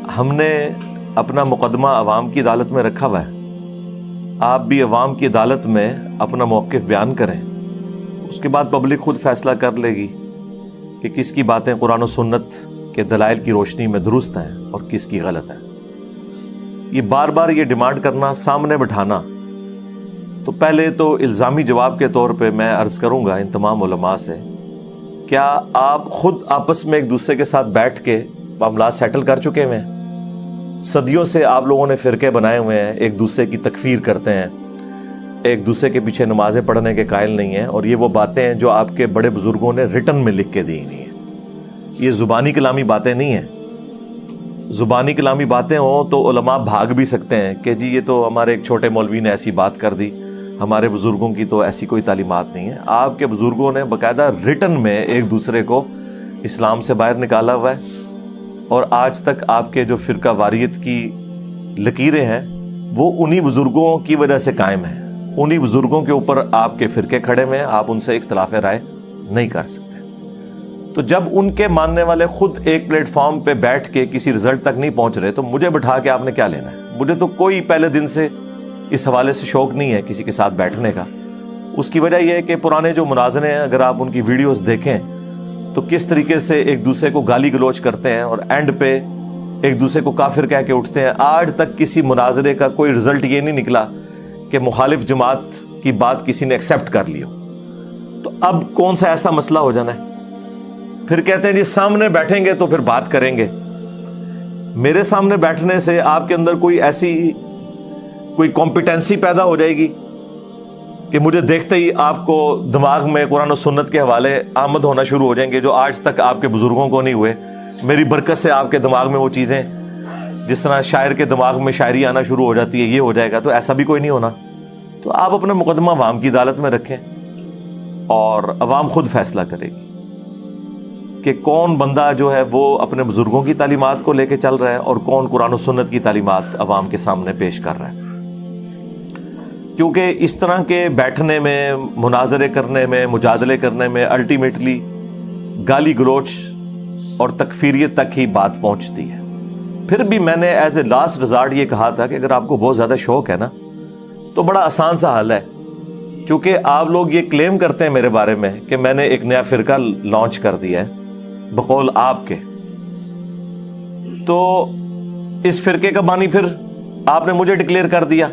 ہم نے اپنا مقدمہ عوام کی عدالت میں رکھا ہوا ہے. آپ بھی عوام کی عدالت میں اپنا موقف بیان کریں, اس کے بعد پبلک خود فیصلہ کر لے گی کہ کس کی باتیں قرآن و سنت کے دلائل کی روشنی میں درست ہیں اور کس کی غلط ہیں. یہ بار بار یہ ڈیمانڈ کرنا, سامنے بٹھانا, تو پہلے تو الزامی جواب کے طور پہ میں عرض کروں گا ان تمام علماء سے, کیا آپ خود آپس میں ایک دوسرے کے ساتھ بیٹھ کے معاملات سیٹل کر چکے ہوئے ہیں؟ صدیوں سے آپ لوگوں نے فرقے بنائے ہوئے ہیں, ایک دوسرے کی تکفیر کرتے ہیں, ایک دوسرے کے پیچھے نمازیں پڑھنے کے قائل نہیں ہیں, اور یہ وہ باتیں ہیں جو آپ کے بڑے بزرگوں نے ریٹن میں لکھ کے دی نہیں ہیں. یہ زبانی کلامی باتیں نہیں ہیں. زبانی کلامی باتیں ہوں تو علماء بھاگ بھی سکتے ہیں کہ جی یہ تو ہمارے ایک چھوٹے مولوی نے ایسی بات کر دی, ہمارے بزرگوں کی تو ایسی کوئی تعلیمات نہیں ہے. آپ کے بزرگوں نے باقاعدہ ریٹن میں ایک دوسرے کو اسلام سے باہر نکالا ہوا ہے, اور آج تک آپ کے جو فرقہ واریت کی لکیریں ہیں وہ انہی بزرگوں کی وجہ سے قائم ہیں. انہی بزرگوں کے اوپر آپ کے فرقے کھڑے ہوئے ہیں, آپ ان سے اختلاف رائے نہیں کر سکتے. تو جب ان کے ماننے والے خود ایک پلیٹ فارم پہ بیٹھ کے کسی رزلٹ تک نہیں پہنچ رہے تو مجھے بٹھا کے آپ نے کیا لینا ہے؟ مجھے تو کوئی پہلے دن سے اس حوالے سے شوق نہیں ہے کسی کے ساتھ بیٹھنے کا. اس کی وجہ یہ ہے کہ پرانے جو مناظرے ہیں, اگر آپ ان کی ویڈیوز دیکھیں تو کس طریقے سے ایک دوسرے کو گالی گلوچ کرتے ہیں اور اینڈ پہ ایک دوسرے کو کافر کہہ کے اٹھتے ہیں. آج تک کسی مناظرے کا کوئی رزلٹ یہ نہیں نکلا کہ مخالف جماعت کی بات کسی نے ایکسیپٹ کر لی ہو. تو اب کون سا ایسا مسئلہ ہو جانا ہے؟ پھر کہتے ہیں جی سامنے بیٹھیں گے تو پھر بات کریں گے. میرے سامنے بیٹھنے سے آپ کے اندر کوئی ایسی کوئی کمپیٹنسی پیدا ہو جائے گی کہ مجھے دیکھتے ہی آپ کو دماغ میں قرآن و سنت کے حوالے آمد ہونا شروع ہو جائیں گے جو آج تک آپ کے بزرگوں کو نہیں ہوئے. میری برکت سے آپ کے دماغ میں وہ چیزیں, جس طرح شاعر کے دماغ میں شاعری آنا شروع ہو جاتی ہے, یہ ہو جائے گا. تو ایسا بھی کوئی نہیں ہونا. تو آپ اپنا مقدمہ عوام کی عدالت میں رکھیں اور عوام خود فیصلہ کرے گی کہ کون بندہ جو ہے وہ اپنے بزرگوں کی تعلیمات کو لے کے چل رہا ہے اور کون قرآن و سنت کی تعلیمات عوام کے سامنے پیش کر رہا ہے. کیونکہ اس طرح کے بیٹھنے میں, مناظرے کرنے میں, مجادلے کرنے میں الٹیمیٹلی گالی گلوچ اور تکفیریت تک ہی بات پہنچتی ہے. پھر بھی میں نے ایز اے لاسٹ ریزارٹ یہ کہا تھا کہ اگر آپ کو بہت زیادہ شوق ہے نا تو بڑا آسان سا حل ہے. چونکہ آپ لوگ یہ کلیم کرتے ہیں میرے بارے میں کہ میں نے ایک نیا فرقہ لانچ کر دیا ہے بقول آپ کے, تو اس فرقے کا بانی پھر آپ نے مجھے ڈکلیئر کر دیا,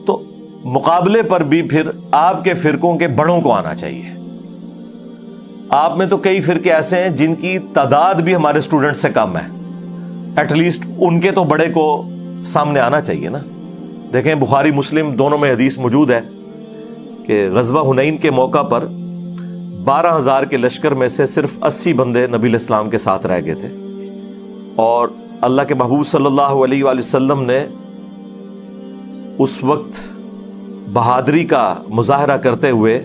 تو مقابلے پر بھی پھر آپ کے فرقوں کے بڑوں کو آنا چاہیے. آپ میں تو کئی فرقے ایسے ہیں جن کی تعداد بھی ہمارے اسٹوڈنٹ سے کم ہے, ایٹ لیسٹ ان کے تو بڑے کو سامنے آنا چاہیے نا. دیکھیں بخاری مسلم دونوں میں حدیث موجود ہے کہ غزوہ حنین کے موقع پر 12,000 کے لشکر میں سے صرف 80 بندے نبی علیہ السلام کے ساتھ رہ گئے تھے, اور اللہ کے محبوب صلی اللہ علیہ وآلہ وسلم نے اس وقت بہادری کا مظاہرہ کرتے ہوئے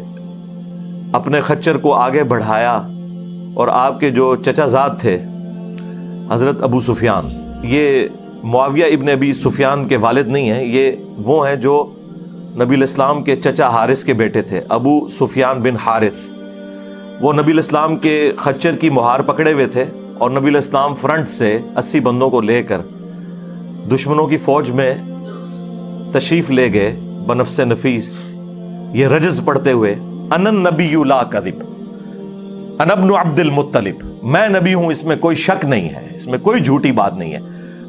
اپنے خچر کو آگے بڑھایا, اور آپ کے جو چچا زاد تھے حضرت ابو سفیان, یہ معاویہ ابن ابی سفیان کے والد نہیں ہیں, یہ وہ ہیں جو نبی علیہ السلام کے چچا حارث کے بیٹے تھے, ابو سفیان بن حارث. وہ نبی علیہ السلام کے خچر کی مہار پکڑے ہوئے تھے, اور نبی علیہ السلام فرنٹ سے 80 بندوں کو لے کر دشمنوں کی فوج میں تشریف لے گئے بنفس نفیس, یہ رجز پڑھتے ہوئے انا النبی لا کذب انا ابن عبد المطلب, میں نبی ہوں اس میں کوئی شک نہیں ہے, اس میں کوئی جھوٹی بات نہیں ہے,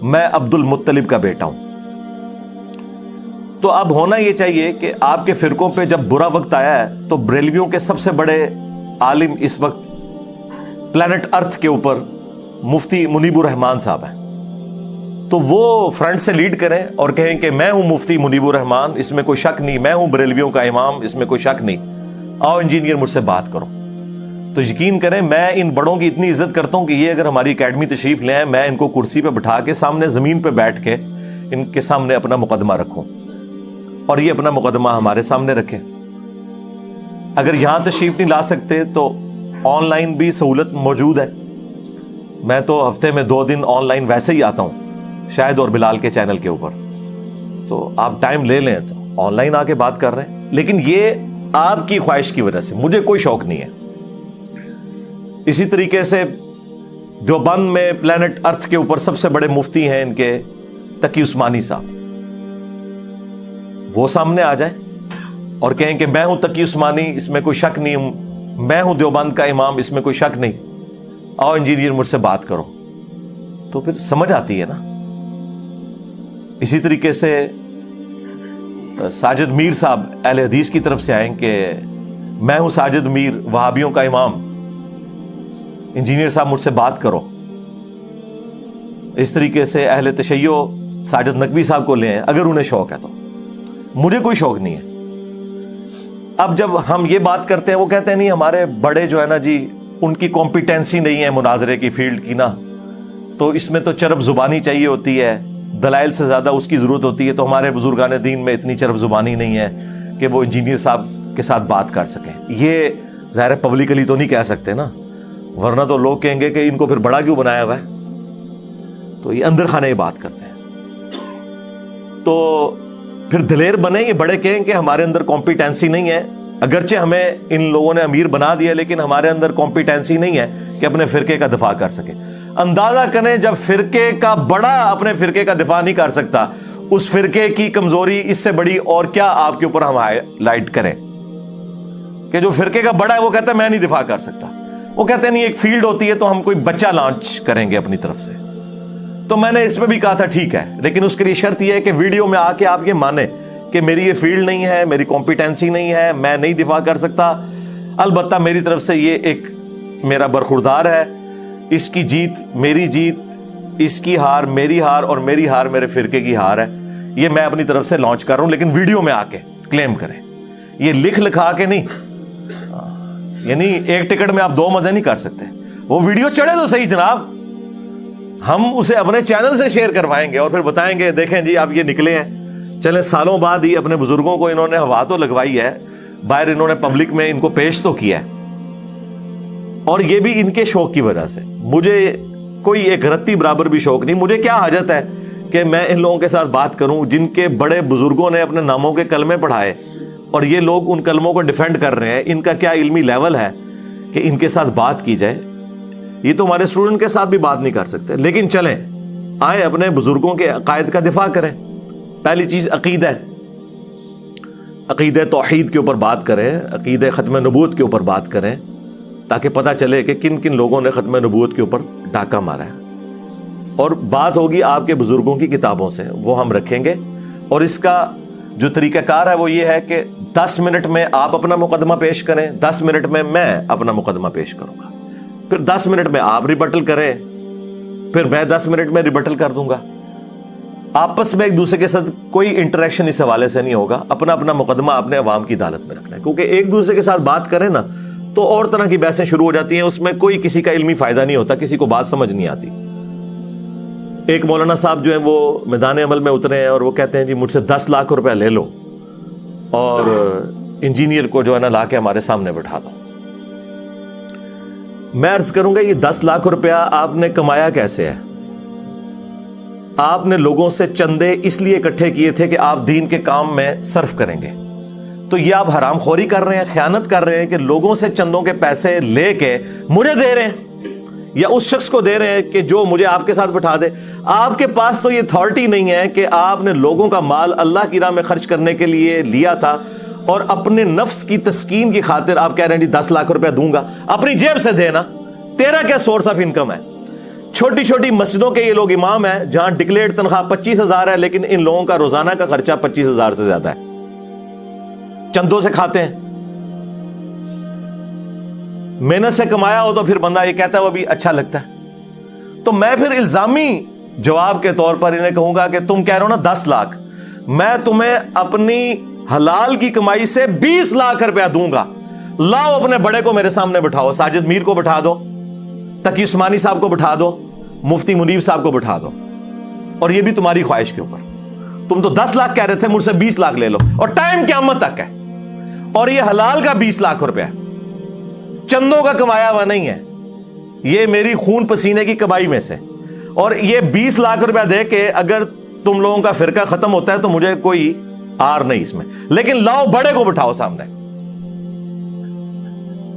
میں عبد المطلب کا بیٹا ہوں. تو اب ہونا یہ چاہیے کہ آپ کے فرقوں پہ جب برا وقت آیا ہے تو بریلویوں کے سب سے بڑے عالم اس وقت پلانٹ ارتھ کے اوپر مفتی منیب الرحمان صاحب ہیں, تو وہ فرنٹ سے لیڈ کریں اور کہیں کہ میں ہوں مفتی منیب الرحمان, اس میں کوئی شک نہیں, میں ہوں بریلویوں کا امام, اس میں کوئی شک نہیں, آؤ انجینئر مجھ سے بات کرو. تو یقین کریں میں ان بڑوں کی اتنی عزت کرتا ہوں کہ یہ اگر ہماری اکیڈمی تشریف لے آئیں, میں ان کو کرسی پہ بٹھا کے سامنے زمین پہ بیٹھ کے ان کے سامنے اپنا مقدمہ رکھوں اور یہ اپنا مقدمہ ہمارے سامنے رکھیں. اگر یہاں تشریف نہیں لا سکتے تو آن لائن بھی سہولت موجود ہے. میں تو ہفتے میں 2 دن آن لائن ویسے ہی آتا ہوں شاہد اور بلال کے چینل کے اوپر, تو آپ ٹائم لے لیں تو آن لائن آ کے بات کر رہے ہیں. لیکن یہ آپ کی خواہش کی وجہ سے, مجھے کوئی شوق نہیں ہے. اسی طریقے سے دیوبند میں پلانٹ ارتھ کے اوپر سب سے بڑے مفتی ہیں ان کے تقی عثمانی صاحب، وہ سامنے آ جائیں اور کہیں کہ میں ہوں تقی عثمانی، اس میں کوئی شک نہیں، میں ہوں دیوبند کا امام، اس میں کوئی شک نہیں، آؤ انجینئر مجھ سے بات کرو، تو پھر سمجھ آتی ہے نا۔ اسی طریقے سے ساجد میر صاحب اہل حدیث کی طرف سے آئیں کہ میں ہوں ساجد میر وہابیوں کا امام، انجینئر صاحب مجھ سے بات کرو۔ اس طریقے سے اہل تشیع ساجد نقوی صاحب کو لے آئیں اگر انہیں شوق ہے تو، مجھے کوئی شوق نہیں ہے۔ اب جب ہم یہ بات کرتے ہیں وہ کہتے ہیں نہیں ہمارے بڑے جو ہے نا جی ان کی کمپیٹنسی نہیں ہے مناظرے کی فیلڈ کی نا، تو اس میں تو چرب زبانی چاہیے ہوتی ہے، دلائل سے زیادہ اس کی ضرورت ہوتی ہے، تو ہمارے بزرگان دین میں اتنی چرب زبانی نہیں ہے کہ وہ انجینئر صاحب کے ساتھ بات کر سکیں۔ یہ ظاہر پبلکلی تو نہیں کہہ سکتے نا، ورنہ تو لوگ کہیں گے کہ ان کو پھر بڑا کیوں بنایا ہوا ہے، تو یہ اندر خانے یہ بات کرتے ہیں۔ تو پھر دلیر بنے، یہ بڑے کہیں کہ ہمارے اندر کمپیٹنسی نہیں ہے، اگرچہ ہمیں ان لوگوں نے امیر بنا دیا لیکن ہمارے اندر کمپیٹنسی نہیں ہے کہ اپنے فرقے کا دفاع کر سکے۔ اندازہ کریں جب فرقے کا بڑا اپنے فرقے کا دفاع نہیں کر سکتا، اس فرقے کی کمزوری اس سے بڑی اور کیا آپ کے اوپر ہم ہائیلائٹ کریں کہ جو فرقے کا بڑا ہے وہ کہتا ہے میں نہیں دفاع کر سکتا، وہ کہتے ہیں نہیں ایک فیلڈ ہوتی ہے تو ہم کوئی بچہ لانچ کریں گے اپنی طرف سے۔ تو میں نے اس میں بھی کہا تھا ٹھیک ہے، لیکن اس کے لیے شرط یہ ہے کہ ویڈیو میں آ کے آپ یہ مانیں کہ میری یہ فیلڈ نہیں ہے، میری کمپیٹنسی نہیں ہے، میں نہیں دفاع کر سکتا، البتہ میری طرف سے یہ ایک میرا برخوردار ہے، اس کی جیت میری جیت، اس کی ہار میری ہار، اور میری ہار میرے فرقے کی ہار ہے، یہ میں اپنی طرف سے لانچ کر رہا ہوں، لیکن ویڈیو میں آ کے کلیم کریں، یہ لکھ لکھا کے نہیں، یعنی ایک ٹکٹ میں آپ دو مزے نہیں کر سکتے، وہ ویڈیو چڑھے تو صحیح جناب، ہم اسے اپنے چینل سے شیئر کروائیں گے اور پھر بتائیں گے دیکھیں جی آپ یہ نکلے ہیں۔ چلیں سالوں بعد ہی اپنے بزرگوں کو انہوں نے ہوا تو لگوائی ہے، باہر انہوں نے پبلک میں ان کو پیش تو کیا ہے، اور یہ بھی ان کے شوق کی وجہ سے۔ مجھے کوئی ایک رتی برابر بھی شوق نہیں، مجھے کیا حاجت ہے کہ میں ان لوگوں کے ساتھ بات کروں جن کے بڑے بزرگوں نے اپنے ناموں کے کلمے پڑھائے اور یہ لوگ ان کلموں کو ڈیفینڈ کر رہے ہیں، ان کا کیا علمی لیول ہے کہ ان کے ساتھ بات کی جائے۔ یہ تو ہمارے اسٹوڈنٹ کے ساتھ بھی بات نہیں کر سکتے، لیکن چلیں آئے اپنے بزرگوں کے عقائد کا دفاع کریں۔ پہلی چیز عقیدہ، عقیدہ توحید کے اوپر بات کریں، عقیدہ ختم نبوت کے اوپر بات کریں، تاکہ پتہ چلے کہ کن کن لوگوں نے ختم نبوت کے اوپر ڈاکہ مارا ہے، اور بات ہوگی آپ کے بزرگوں کی کتابوں سے، وہ ہم رکھیں گے۔ اور اس کا جو طریقہ کار ہے وہ یہ ہے کہ 10 منٹ میں آپ اپنا مقدمہ پیش کریں، 10 منٹ میں میں اپنا مقدمہ پیش کروں گا، پھر 10 منٹ میں آپ ریبٹل کریں، پھر میں 10 منٹ میں ریبٹل کر دوں گا۔ آپس میں ایک دوسرے کے ساتھ کوئی انٹریکشن اس حوالے سے نہیں ہوگا، اپنا اپنا مقدمہ اپنے عوام کی عدالت میں رکھنا ہے، کیونکہ ایک دوسرے کے ساتھ بات کریں نا تو اور طرح کی بحثیں شروع ہو جاتی ہیں، اس میں کوئی کسی کا علمی فائدہ نہیں ہوتا، کسی کو بات سمجھ نہیں آتی۔ ایک مولانا صاحب جو ہیں وہ میدان عمل میں اترے ہیں اور وہ کہتے ہیں جی مجھ سے 10 لاکھ روپے لے لو اور انجینئر کو جو ہے نا لا کے ہمارے سامنے بٹھا دو۔ میں عرض کروں گا یہ 10 لاکھ روپیہ آپ نے کمایا کیسے ہے؟ آپ نے لوگوں سے چندے اس لیے اکٹھے کیے تھے کہ آپ دین کے کام میں صرف کریں گے، تو یہ آپ حرام خوری کر رہے ہیں، خیانت کر رہے ہیں کہ لوگوں سے چندوں کے پیسے لے کے مجھے دے رہے ہیں یا اس شخص کو دے رہے ہیں کہ جو مجھے آپ کے ساتھ بٹھا دے۔ آپ کے پاس تو یہ اتھارٹی نہیں ہے کہ آپ نے لوگوں کا مال اللہ کی راہ میں خرچ کرنے کے لیے لیا تھا اور اپنے نفس کی تسکین کی خاطر آپ کہہ رہے ہیں جی 10 لاکھ روپے دوں گا، اپنی جیب سے دینا، تیرا کیا سورس آف انکم ہے؟ چھوٹی چھوٹی مسجدوں کے یہ لوگ امام ہیں جہاں ڈکلیئرڈ تنخواہ 25,000 ہے، لیکن ان لوگوں کا روزانہ کا خرچہ 25,000 سے زیادہ ہے، چندوں سے کھاتے ہیں۔ محنت سے کمایا ہو تو پھر بندہ یہ کہتا ہے وہ بھی اچھا لگتا ہے۔ تو میں پھر الزامی جواب کے طور پر انہیں کہوں گا کہ تم کہہ رہے ہو نا 10 لاکھ، میں تمہیں اپنی حلال کی کمائی سے 20 لاکھ روپیہ دوں گا، لاؤ اپنے بڑے کو میرے سامنے بٹھاؤ، ساجد میر کو بٹھا دو، تقی عثمانی صاحب کو بٹھا دو، مفتی منیب صاحب کو بٹھا دو، اور یہ بھی تمہاری خواہش کے اوپر۔ تم تو 10 لاکھ کہہ رہے تھے، مجھ سے 20 لاکھ لے لو، اور ٹائم قیامت تک ہے، اور یہ حلال کا 20 لاکھ روپیہ چندوں کا کمایا ہوا نہیں ہے، یہ میری خون پسینے کی کمائی میں سے، اور یہ 20 لاکھ روپیہ دے کے اگر تم لوگوں کا فرقہ ختم ہوتا ہے تو مجھے کوئی آر نہیں اس میں، لیکن لاؤ بڑے کو بٹھاؤ سامنے۔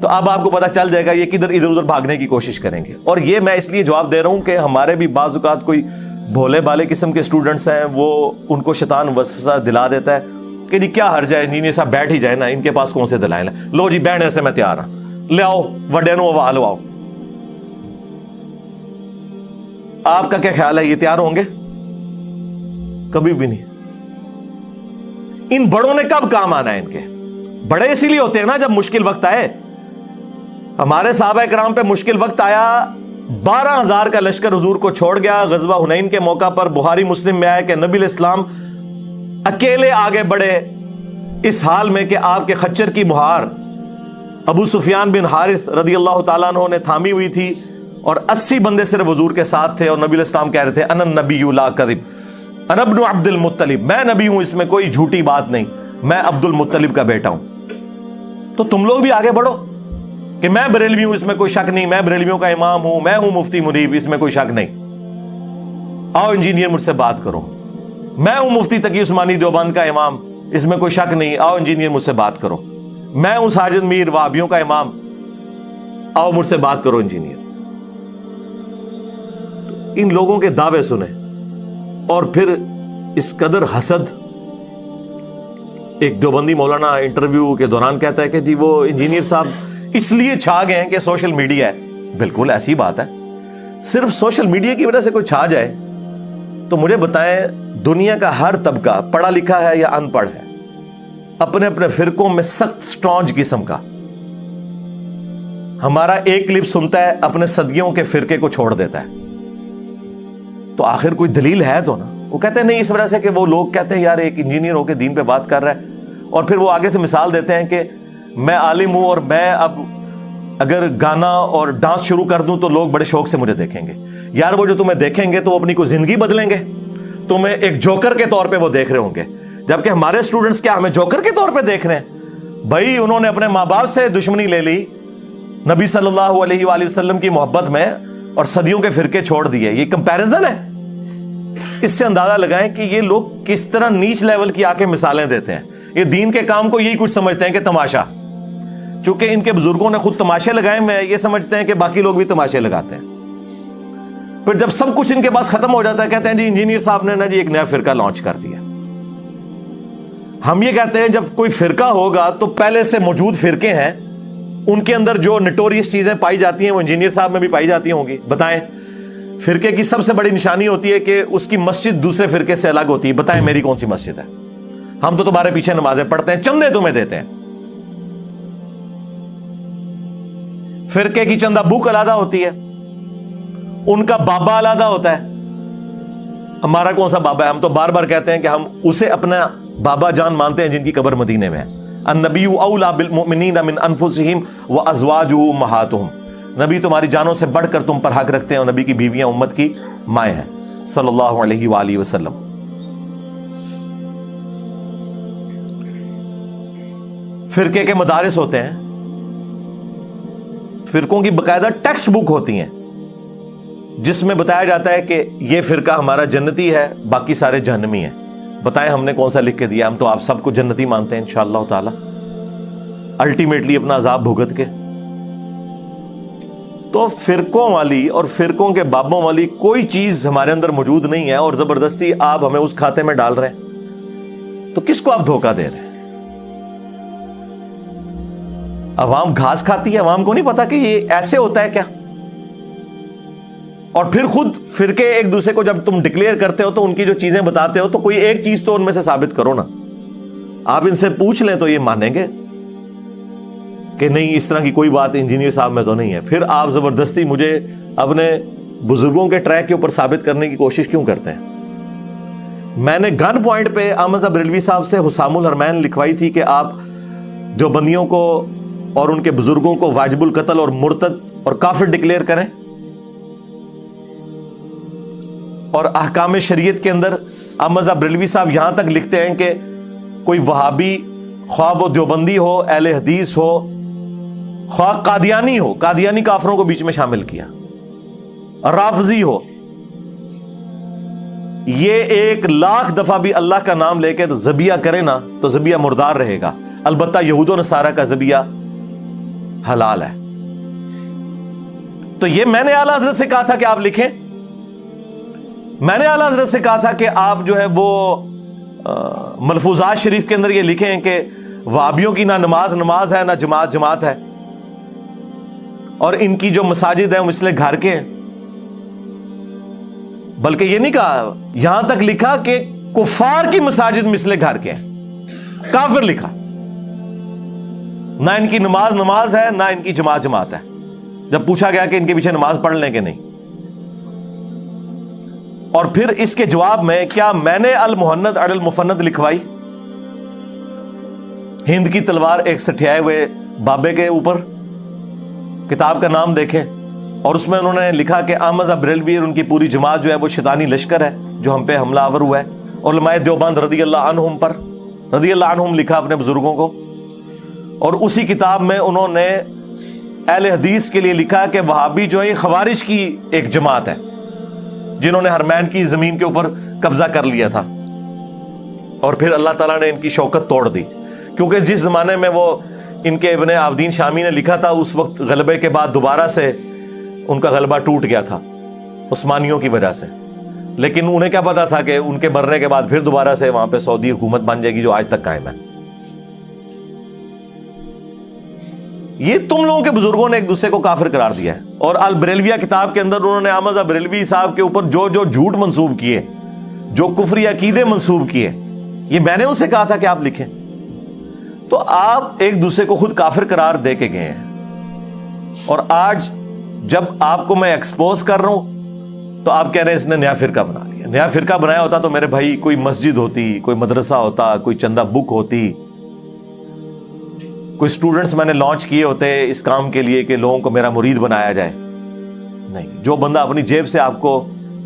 تو اب آپ کو پتا چل جائے گا یہ کدھر ادھر ادھر بھاگنے کی کوشش کریں گے. اور یہ میں اس لیے جواب دے رہا ہوں کہ ہمارے بھی بعض اوقات کوئی بھولے بالے قسم کے اسٹوڈنٹس ہیں, وہ ان کو شیطان وسوسہ دلا دیتا ہے کہ جی کیا حرج ہے, انجینئر صاحب بیٹھ ہی جائے نا, ان کے پاس کون سے دلائل ہیں, لو جی بیٹھنے سے میں تیار ہوں, لے آؤ وڈے نو آلو آؤ. آپ کا کیا خیال ہے یہ تیار ہوں گے؟ کبھی بھی نہیں. ان بڑوں نے کب کام آنا ہے؟ ان کے بڑے اسی لیے ہوتے ہیں نا جب مشکل وقت آئے. ہمارے صحابہ کرام پہ مشکل وقت آیا, 12,000 کا لشکر حضور کو چھوڑ گیا. غزوہ حنین کے موقع پر بخاری مسلم میں آیا کہ نبی علیہ السلام اکیلے آگے بڑھے اس حال میں کہ آپ کے خچر کی مہار ابو سفیان بن حارث رضی اللہ تعالیٰ عنہ نے تھامی ہوئی تھی, اور 80 بندے صرف حضور کے ساتھ تھے, اور نبی علیہ السلام کہہ رہے تھے انا النبی لا کذب, انا ابن عبد المطلب, میں نبی ہوں, اس میں کوئی جھوٹی بات نہیں, میں عبد المطلب کا بیٹا ہوں. تو تم لوگ بھی آگے بڑھو کہ میں بریلوی ہوں, اس میں کوئی شک نہیں, میں بریلویوں کا امام ہوں, میں ہوں مفتی منیب, اس میں کوئی شک نہیں. آؤ انجینئر مجھ سے بات کرو, میں ہوں مفتی تقی عثمانی دیوبند کا امام, اس میں کوئی شک نہیں, آؤ انجینئر مجھ سے بات کرو. میں ہوں ساجد میر وہابیوں کا امام, آؤ مجھ سے بات کرو انجینئر. ان لوگوں کے دعوے سنیں, اور پھر اس قدر حسد. ایک دیوبندی مولانا انٹرویو کے دوران کہتا ہے کہ جی وہ انجینئر صاحب اس لیے چھا گئے ہیں کہ سوشل میڈیا ہے. بالکل ایسی بات ہے, صرف سوشل میڈیا کی وجہ سے کوئی چھا جائے تو مجھے بتائیں دنیا کا ہر طبقہ پڑھا لکھا ہے یا ان پڑھ ہے, اپنے اپنے فرقوں میں سخت سٹرانج قسم کا. ہمارا ایک کلپ سنتا ہے اپنے صدیوں کے فرقے کو چھوڑ دیتا ہے. تو آخر کوئی دلیل ہے تو نا. وہ کہتے ہیں نہیں, اس وجہ سے کہ وہ لوگ کہتے ہیں یار ایک انجینئر ہو کے دین پہ بات کر رہا ہے, اور پھر وہ آگے سے مثال دیتے ہیں کہ میں عالم ہوں اور میں اب اگر گانا اور ڈانس شروع کر دوں تو لوگ بڑے شوق سے مجھے دیکھیں گے. یار وہ جو تمہیں دیکھیں گے تو وہ اپنی کوئی زندگی بدلیں گے, تمہیں ایک جوکر کے طور پہ وہ دیکھ رہے ہوں گے, جبکہ ہمارے اسٹوڈنٹس کیا ہمیں جوکر کے طور پہ دیکھ رہے ہیں؟ بھائی انہوں نے اپنے ماں باپ سے دشمنی لے لی نبی صلی اللہ علیہ وآلہ وسلم کی محبت میں, اور صدیوں کے فرقے چھوڑ دیے. یہ کمپیرزن ہے. اس سے اندازہ لگائیں کہ یہ لوگ کس طرح نیچ لیول کی آ کے مثالیں دیتے ہیں. یہ دین کے کام کو یہی کچھ سمجھتے ہیں کہ تماشا, چونکہ ان کے بزرگوں نے خود تماشے لگائے میں یہ سمجھتے ہیں کہ باقی لوگ بھی تماشے لگاتے ہیں. پھر جب سب کچھ ان کے پاس ختم ہو جاتا ہے کہتے ہیں جی انجینئر صاحب نے نا جی ایک نیا فرقہ لانچ کر دیا. ہم یہ کہتے ہیں جب کوئی فرقہ ہوگا تو پہلے سے موجود فرقے ہیں, ان کے اندر جو نٹوریس چیزیں پائی جاتی ہیں وہ انجینئر صاحب میں بھی پائی جاتی ہوں گی. بتائیں فرقے کی سب سے بڑی نشانی ہوتی ہے کہ اس کی مسجد دوسرے فرقے سے الگ ہوتی ہے. بتائیں میری کون سی مسجد ہے؟ ہم تو تمہارے پیچھے نمازیں پڑھتے ہیں, چندے تمہیں دیتے ہیں. فرقے کی چندہ بک علیحدہ ہوتی ہے, ان کا بابا علیحدہ ہوتا ہے. ہمارا کون سا بابا ہے؟ ہم تو بار بار کہتے ہیں کہ ہم اسے اپنا بابا جان مانتے ہیں جن کی قبر مدینے میں ہے. النبی اولی بالمؤمنین من انفسہم وازواجہ امہاتہم, نبی تمہاری جانوں سے بڑھ کر تم پر حق رکھتے ہیں, اور نبی کی بیویاں امت کی مائیں ہیں صلی اللہ علیہ وآلہ وسلم. فرقے کے مدارس ہوتے ہیں, فرقوں کی باقاعدہ ٹیکسٹ بک ہوتی ہیں جس میں بتایا جاتا ہے کہ یہ فرقہ ہمارا جنتی ہے, باقی سارے جہنمی ہیں. بتائیں ہم نے کون سا لکھ کے دیا؟ ہم تو آپ سب کو جنتی مانتے ہیں انشاءاللہ تعالی, الٹیمیٹلی اپنا عذاب بھگت کے. تو فرقوں والی اور فرقوں کے بابوں والی کوئی چیز ہمارے اندر موجود نہیں ہے, اور زبردستی آپ ہمیں اس کھاتے میں ڈال رہے ہیں. تو کس کو آپ دھوکہ دے رہے ہیں؟ عوام گھاس کھاتی ہے, عوام کو نہیں پتا کہ یہ ایسے ہوتا ہے کیا. اور پھر خود فرقے ایک دوسرے کو جب تم ڈکلیئر کرتے ہو تو ان کی جو چیزیں بتاتے ہو تو کوئی ایک چیز تو ان میں سے ثابت کرو نا. آپ ان سے پوچھ لیں تو یہ مانیں گے کہ نہیں اس طرح کی کوئی بات انجینئر صاحب میں تو نہیں ہے. پھر آپ زبردستی مجھے اپنے بزرگوں کے ٹریک کے اوپر ثابت کرنے کی کوشش کیوں کرتے ہیں؟ میں نے گن پوائنٹ پہ احمد بریلوی صاحب سے حسام الحرمین لکھوائی تھی کہ آپ دیوبندیوں کو اور ان کے بزرگوں کو واجب القتل اور مرتد اور کافر ڈکلیئر کریں, اور احکام شریعت کے اندر احمد بریلوی صاحب یہاں تک لکھتے ہیں کہ کوئی وہابی, خواہ وہ دیوبندی ہو, اہل حدیث ہو, خواہ قادیانی ہو, قادیانی کافروں کو بیچ میں شامل کیا, رافضی ہو, یہ 1,00,000 دفعہ بھی اللہ کا نام لے کے ذبیحہ کرے نا تو ذبیحہ مردار رہے گا. البتہ یہود و نصارہ کا ذبیحہ حلال ہے. تو یہ میں نے اعلیٰ حضرت سے کہا تھا کہ آپ لکھیں. میں نے اعلیٰ حضرت سے کہا تھا کہ آپ جو ہے وہ ملفوظات شریف کے اندر یہ لکھیں کہ وہابیوں کی نہ نماز ہے نہ جماعت ہے, اور ان کی جو مساجد ہیں وہ مثل گھر کے ہیں. بلکہ یہ نہیں کہا, یہاں تک لکھا کہ کفار کی مساجد مثل گھر کے ہیں. کافر لکھا. نہ ان کی نماز ہے نہ ان کی جماعت ہے. جب پوچھا گیا کہ ان کے پیچھے نماز پڑھ لیں کہ نہیں, اور پھر اس کے جواب میں کیا میں نے المہند علی المفند لکھوائی, ہند کی تلوار ایک سٹھیائے ہوئے بابے کے اوپر, کتاب کا نام دیکھیں, اور اس میں انہوں نے لکھا کہ احمد بریلوی اور ان کی پوری جماعت جو ہے وہ شیطانی لشکر ہے جو ہم پہ حملہ آور ہوا ہے. علماء دیوبند رضی اللہ عنہم لکھا اپنے بزرگوں کو. اور اسی کتاب میں انہوں نے اہل حدیث کے لیے لکھا کہ وہابی جو ہے خوارج کی ایک جماعت ہے جنہوں نے حرمین کی زمین کے اوپر قبضہ کر لیا تھا, اور پھر اللہ تعالیٰ نے ان کی شوکت توڑ دی. کیونکہ جس زمانے میں وہ ان کے ابن عابدین شامی نے لکھا تھا, اس وقت غلبے کے بعد دوبارہ سے ان کا غلبہ ٹوٹ گیا تھا عثمانیوں کی وجہ سے. لیکن انہیں کیا پتا تھا کہ ان کے مرنے کے بعد پھر دوبارہ سے وہاں پہ سعودی حکومت بن جائے گی جو آج تک قائم ہے. یہ تم لوگوں کے بزرگوں نے ایک دوسرے کو کافر قرار دیا ہے. اور البریلویہ کتاب کے اندر انہوں نے احمد بریلوی صاحب کے اوپر جو جھوٹ منسوب کیے, جو کفری عقیدے منسوب کیے, یہ میں نے اسے کہا تھا کہ آپ لکھیں. تو آپ ایک دوسرے کو خود کافر قرار دے کے گئے ہیں, اور آج جب آپ کو میں ایکسپوز کر رہا ہوں تو آپ کہہ رہے ہیں اس نے نیا فرقہ بنا لیا. نیا فرقہ بنایا ہوتا تو میرے بھائی کوئی مسجد ہوتی, کوئی مدرسہ ہوتا, کوئی چندہ بک ہوتی, کوئی سٹوڈنٹس میں نے لانچ کیے ہوتے اس کام کے لیے کہ لوگوں کو میرا مرید بنایا جائے. نہیں, جو بندہ اپنی جیب سے آپ کو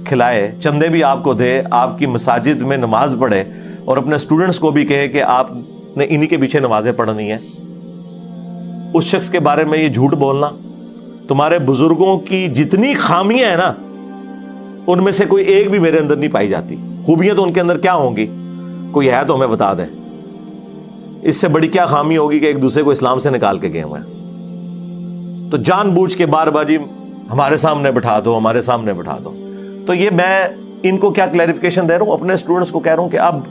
کھلائے, چندے بھی آپ کو دے, آپ کی مساجد میں نماز پڑھے, اور اپنے سٹوڈنٹس کو بھی کہے کہ آپ نے انہی کے پیچھے نمازیں پڑھنی ہیں, اس شخص کے بارے میں یہ جھوٹ بولنا. تمہارے بزرگوں کی جتنی خامیاں ہیں نا, ان میں سے کوئی ایک بھی میرے اندر نہیں پائی جاتی. خوبیاں تو ان کے اندر کیا ہوں گی, کوئی ہے تو ہمیں بتا دیں. اس سے بڑی کیا خامی ہوگی کہ ایک دوسرے کو اسلام سے نکال کے گئے ہوئے ہیں. تو جان بوجھ کے بار بار جی ہمارے سامنے بٹھا دو. تو یہ میں ان کو کیا کلیریفیکیشن دے رہا ہوں, اپنے اسٹوڈنٹس کو کہہ رہا ہوں کہ اب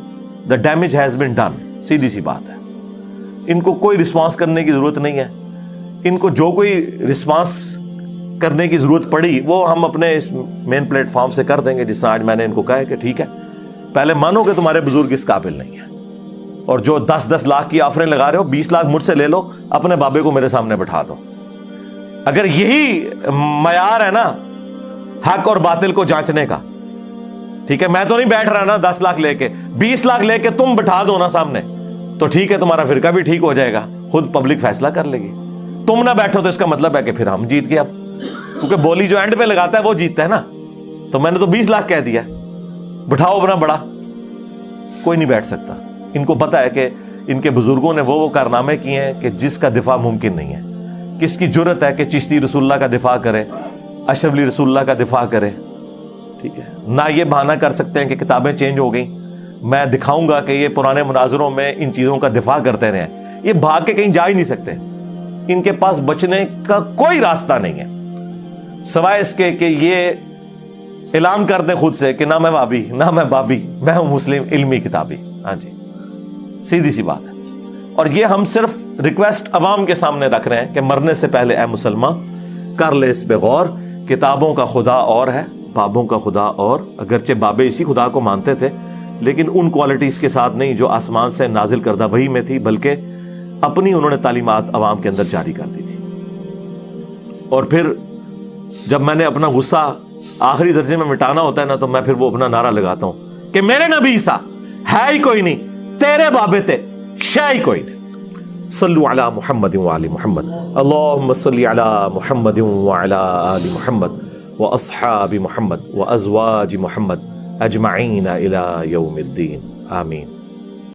the damage has been done. سیدھی سی بات ہے, ان کو کوئی رسپانس کرنے کی ضرورت نہیں ہے. ان کو جو کوئی رسپانس کرنے کی ضرورت پڑی وہ ہم اپنے اس مین پلیٹ فارم سے کر دیں گے, جس طرح آج میں نے ان کو کہا ہے کہ ٹھیک ہے, پہلے مانو کہ تمہارے بزرگ اس قابل نہیں ہیں, اور جو 10-10 لاکھ کی آفریں لگا رہے ہو, 20 لاکھ مجھ سے لے لو, اپنے بابے کو میرے سامنے بٹھا دو. اگر یہی معیار ہے نا حق اور باطل کو جانچنے کا, ٹھیک ہے, میں تو نہیں بیٹھ رہا نا 10 لاکھ لے کے, 20 لاکھ لے کے تم بٹھا دو نا سامنے, تو ٹھیک ہے, تمہارا فرقہ بھی ٹھیک ہو جائے گا, خود پبلک فیصلہ کر لے گی. تم نہ بیٹھو تو اس کا مطلب ہے کہ پھر ہم جیت گئے. اب کیونکہ بولی جو اینڈ پہ لگاتا ہے وہ جیتتا ہے نا, تو میں نے تو 20 لاکھ کہہ دیا, بٹھاؤ اپنا بڑا. کوئی نہیں بیٹھ سکتا. ان کو پتا ہے کہ ان کے بزرگوں نے وہ کارنامے کیے ہیں کہ جس کا دفاع ممکن نہیں ہے. کس کی جرت ہے کہ چشتی رسول اللہ کا دفاع کرے, اشرف علی رسول اللہ کا دفاع کرے, ٹھیک ہے. نہ یہ بہانہ کر سکتے ہیں کہ کتابیں چینج ہو گئیں, میں دکھاؤں گا کہ یہ پرانے مناظروں میں ان چیزوں کا دفاع کرتے رہے. یہ بھاگ کے کہیں جا ہی نہیں سکتے, ان کے پاس بچنے کا کوئی راستہ نہیں ہے سوائے اس کے کہ یہ اعلان کر دیں خود سے کہ نہ میں وابی نہ میں بابی, میں ہوں مسلم علمی کتابی. ہاں جی, سیدھی سی بات ہے. اور یہ ہم صرف ریکویسٹ عوام کے سامنے رکھ رہے ہیں کہ مرنے سے پہلے اے مسلمان کر لے اس پہ غور. کتابوں کا خدا اور ہے, بابوں کا خدا اور. اگرچہ بابے اسی خدا کو مانتے تھے لیکن ان کوالٹیز کے ساتھ نہیں جو آسمان سے نازل کردہ وحی میں تھی, بلکہ اپنی انہوں نے تعلیمات عوام کے اندر جاری کر دی تھی. اور پھر جب میں نے اپنا غصہ آخری درجے میں مٹانا ہوتا ہے نا, تو میں پھر وہ اپنا نعرہ لگاتا ہوں کہ میرے نبی عیسیٰ ہے ہی کوئی نہیں, تیرے بابے تے شے ہی کوئی نہیں. صلو علی محمد وعلی محمد, اللہم صلی علی محمد وعلی آل محمد واصحاب محمد وازواج محمد اجمعین الی یوم الدین, آمین.